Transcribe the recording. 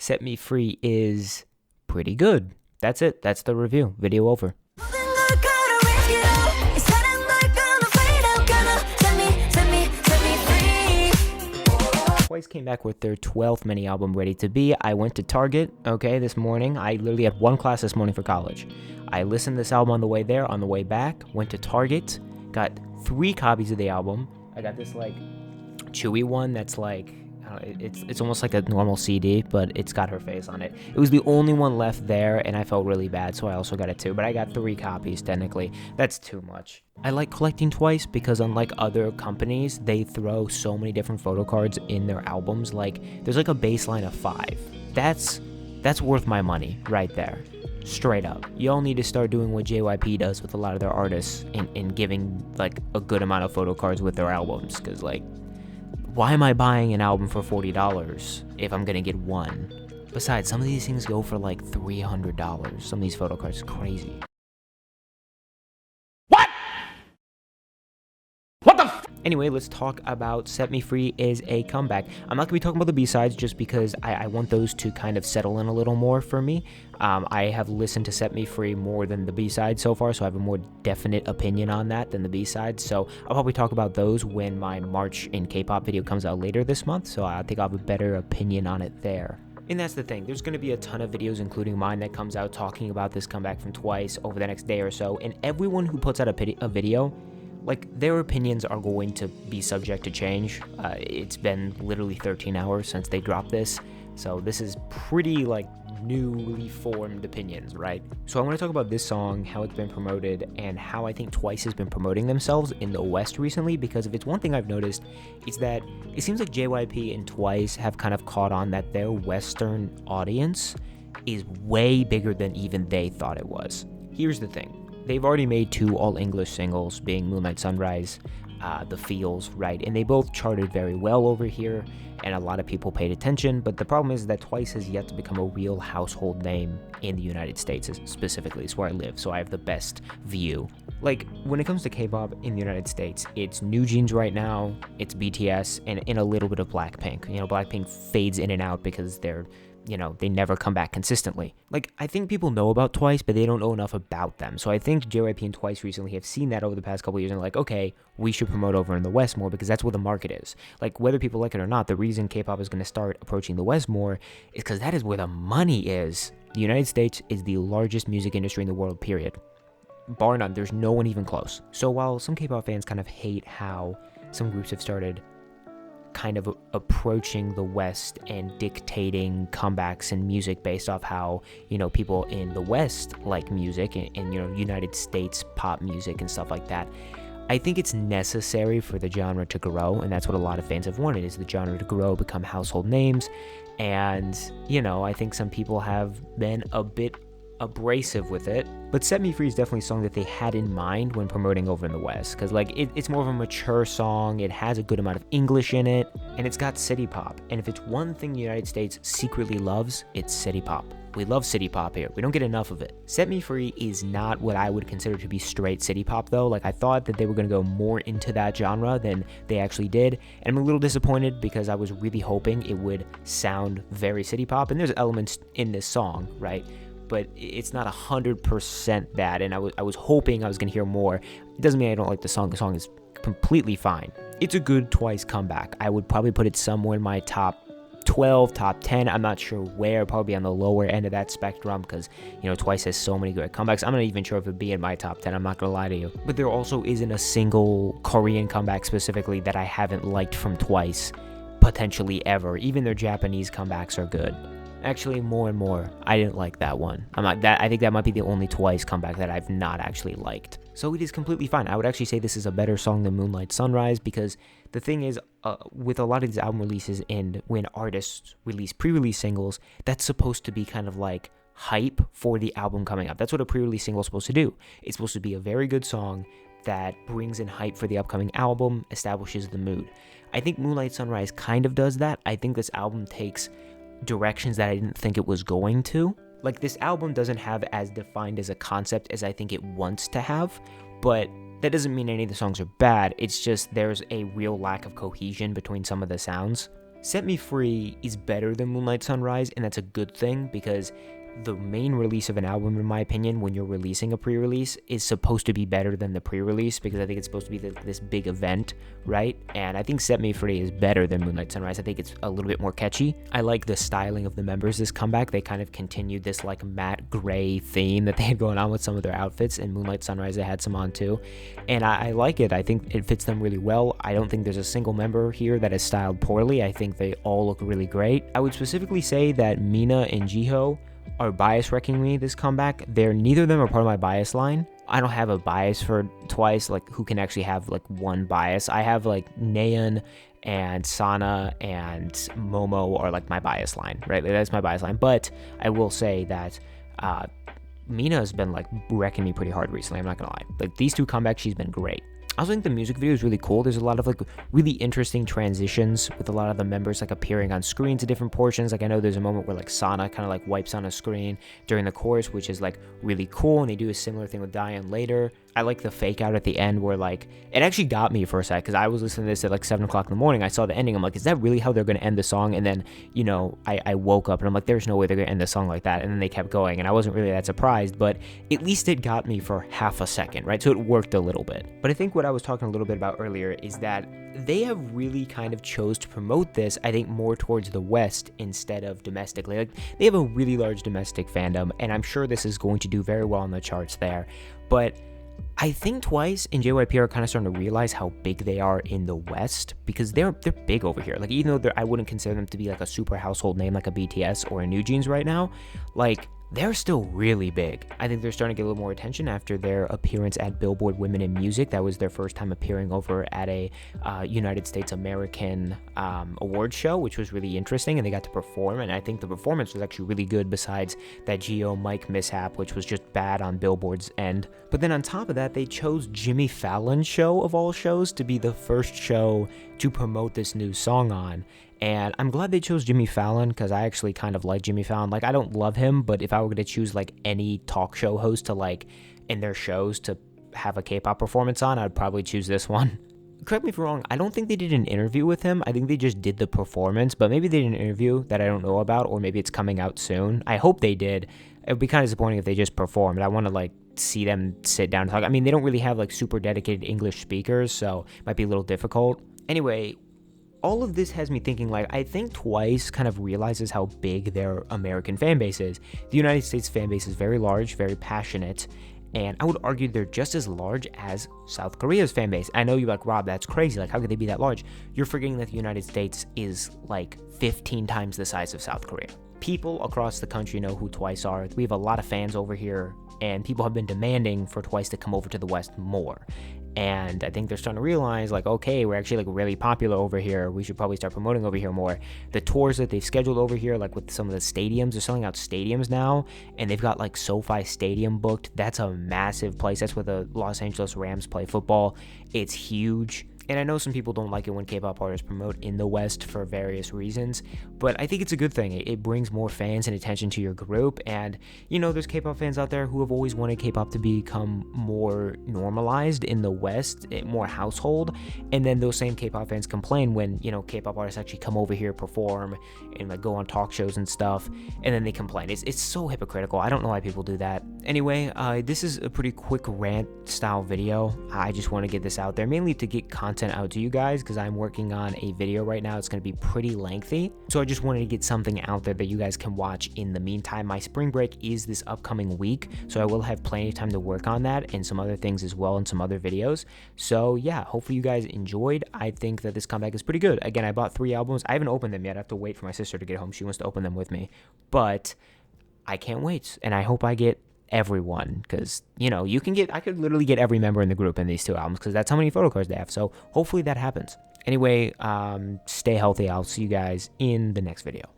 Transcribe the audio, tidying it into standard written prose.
Set Me Free is pretty good. That's it. That's the review. Video over. Twice came back with their 12th mini album, Ready to Be. I went to Target, this morning. I literally had one class this morning for college. I listened to this album on the way there, on the way back, went to Target, got 3 copies of the album. I got this, chewy one that's it's almost like a normal CD, but it's got her face on it. It was the only one left there, and I felt really bad, so I also got it too. But I got 3 copies, technically. That's too much. I like collecting Twice because unlike other companies, they throw so many different photo cards in their albums. There's a baseline of 5. That's worth my money right there. Straight up. Y'all need to start doing what JYP does with a lot of their artists in giving, a good amount of photo cards with their albums. Because, why am I buying an album for $40 if I'm going to get one? Besides, some of these things go for $300. Some of these photo cards are crazy. Anyway, let's talk about Set Me Free is a comeback. I'm not going to be talking about the B-sides just because I want those to kind of settle in a little more for me. I have listened to Set Me Free more than the B-sides so far, so I have a more definite opinion on that than the B-sides. So I'll probably talk about those when my March in K-pop video comes out later this month, so I think I'll have a better opinion on it there. And that's the thing, there's going to be a ton of videos, including mine, that comes out talking about this comeback from Twice over the next day or so, and everyone who puts out a video, their opinions are going to be subject to change. It's been literally 13 hours since they dropped this, so this is pretty, newly formed opinions, right? So I want to talk about this song, how it's been promoted, and how I think Twice has been promoting themselves in the West recently, because if it's one thing I've noticed, it's that it seems like JYP and Twice have kind of caught on that their Western audience is way bigger than even they thought it was. Here's the thing. They've already made 2 all-English singles, being Moonlight Sunrise, The Feels, right? And they both charted very well over here, and a lot of people paid attention, but the problem is that Twice has yet to become a real household name in the United States, specifically. It's where I live, so I have the best view. When it comes to K-pop in the United States, it's New Jeans right now, it's BTS, and a little bit of Blackpink. Blackpink fades in and out because they're they never come back consistently. I think people know about Twice, but they don't know enough about them. So I think JYP and Twice recently have seen that over the past couple of years and okay, we should promote over in the West more because that's where the market is. Whether people like it or not, the reason K-pop is going to start approaching the West more is because that is where the money is. The United States is the largest music industry in the world, period. Bar none, there's no one even close. So while some K-pop fans kind of hate how some groups have started kind of approaching the West and dictating comebacks and music based off how, people in the West like music and United States pop music and stuff like that, I think it's necessary for the genre to grow, and that's what a lot of fans have wanted, is the genre to grow, become household names, and, I think some people have been a bit abrasive with it, but Set Me Free is definitely a song that they had in mind when promoting over in the West, because it's more of a mature song, it has a good amount of English in it, and it's got city pop, and if it's one thing the United States secretly loves, it's city pop. We love city pop here. We don't get enough of it. Set Me Free is not what I would consider to be straight city pop, though. I thought that they were going to go more into that genre than they actually did, and I'm a little disappointed because I was really hoping it would sound very city pop, and there's elements in this song, right? But it's not 100% that, and I was hoping I was going to hear more. It doesn't mean I don't like the song. The song is completely fine. It's a good Twice comeback. I would probably put it somewhere in my top 12, top 10. I'm not sure where, probably on the lower end of that spectrum because, Twice has so many good comebacks. I'm not even sure if it'd be in my top 10. I'm not going to lie to you. But there also isn't a single Korean comeback specifically that I haven't liked from Twice, potentially ever. Even their Japanese comebacks are good. Actually, more and more, I didn't like that one. I think that might be the only Twice comeback that I've not actually liked. So it is completely fine. I would actually say this is a better song than Moonlight Sunrise because the thing is, with a lot of these album releases and when artists release pre-release singles, that's supposed to be kind of hype for the album coming up. That's what a pre-release single is supposed to do. It's supposed to be a very good song that brings in hype for the upcoming album, establishes the mood. I think Moonlight Sunrise kind of does that. I think this album takes directions that I didn't think it was going to. This album doesn't have as defined as a concept as I think it wants to have, but that doesn't mean any of the songs are bad. It's just there's a real lack of cohesion between some of the sounds. Set Me Free is better than Moonlight Sunrise, and that's a good thing because the main release of an album, in my opinion, when you're releasing a pre-release, is supposed to be better than the pre-release because I think it's supposed to be this big event, right? And I think Set Me Free is better than Moonlight Sunrise. I think it's a little bit more catchy. I like the styling of the members this comeback. They kind of continued this like matte gray theme that they had going on with some of their outfits. In Moonlight Sunrise, they had some on too. And I like it. I think it fits them really well. I don't think there's a single member here that is styled poorly. I think they all look really great. I would specifically say that Mina and Jiho are bias wrecking me this comeback. Neither of them are part of my bias line. I don't have a bias for Twice, like who can actually have like one bias. I have like Nayeon and Sana and Momo are like my bias line, right? That's my bias line. But I will say that Mina has been like wrecking me pretty hard recently. I'm not gonna lie. Like these two comebacks, she's been great. I also think the music video is really cool. There's a lot of like really interesting transitions with a lot of the members like appearing on screen to different portions. Like I know there's a moment where like Sana kind of like wipes on a screen during the chorus, which is like really cool. And they do a similar thing with Diane later. I like the fake out at the end where like it actually got me for a sec because I was listening to this at like 7 o'clock in the morning. I saw the ending. I'm like, is that really how they're going to end the song? And then, you know, I woke up and I'm like, there's no way they're going to end the song like that. And then they kept going and I wasn't really that surprised, but at least it got me for half a second, right? So it worked a little bit. But I think what I was talking a little bit about earlier is that they have really kind of chose to promote this, I think, more towards the West instead of domestically. Like they have a really large domestic fandom and I'm sure this is going to do very well on the charts there. But I think Twice and JYP are kind of starting to realize how big they are in the West because they're big over here. Like even though I wouldn't consider them to be like a super household name like a BTS or a New Jeans right now, like they're still really big. I think they're starting to get a little more attention after their appearance at Billboard Women in Music. That was their first time appearing over at a United States American award show, which was really interesting, and they got to perform, and I think the performance was actually really good besides that Geo mic mishap, which was just bad on Billboard's end. But then on top of that, they chose Jimmy Fallon's show, of all shows, to be the first show to promote this new song on. And I'm glad they chose Jimmy Fallon because I actually kind of like Jimmy Fallon. Like, I don't love him, but if I were going to choose, like, any talk show host to, like, in their shows to have a K-pop performance on, I'd probably choose this one. Correct me if I'm wrong, I don't think they did an interview with him. I think they just did the performance, but maybe they did an interview that I don't know about, or maybe it's coming out soon. I hope they did. It would be kind of disappointing if they just performed. I want to, like, see them sit down and talk. I mean, they don't really have, like, super dedicated English speakers, so it might be a little difficult. Anyway, all of this has me thinking, like, I think Twice kind of realizes how big their American fan base is. The United States fan base is very large, very passionate, and I would argue they're just as large as South Korea's fan base. I know you're like, Rob, that's crazy. Like, how could they be that large? You're forgetting that the United States is like 15 times the size of South Korea. People across the country know who Twice are. We have a lot of fans over here, and people have been demanding for Twice to come over to the West more. And I think they're starting to realize, like, okay, we're actually, like, really popular over here. We should probably start promoting over here more. The tours that they've scheduled over here, like, with some of the stadiums, they're selling out stadiums now. And they've got, like, SoFi Stadium booked. That's a massive place. That's where the Los Angeles Rams play football. It's huge. And I know some people don't like it when K-pop artists promote in the West for various reasons, but I think it's a good thing. It brings more fans and attention to your group, and, you know, there's K-pop fans out there who have always wanted K-pop to become more normalized in the West, more household, and then those same K-pop fans complain when, you know, K-pop artists actually come over here, perform, and, like, go on talk shows and stuff, and then they complain. It's so hypocritical. I don't know why people do that. Anyway, this is a pretty quick rant-style video. I just want to get this out there, mainly to get content out to you guys because I'm working on a video right now. It's going to be pretty lengthy, so I just wanted to get something out there that you guys can watch in the meantime. My spring break is this upcoming week, so I will have plenty of time to work on that and some other things as well, and some other videos. So yeah, hopefully you guys enjoyed. I think that this comeback is pretty good. Again, I bought 3 albums. I haven't opened them yet. I have to wait for my sister to get home. She wants to open them with me, but I can't wait, and I hope I get everyone, because, you know, I could literally get every member in the group in these 2 albums, because that's how many photo cards they have. So hopefully that happens. Anyway, stay healthy. I'll see you guys in the next video.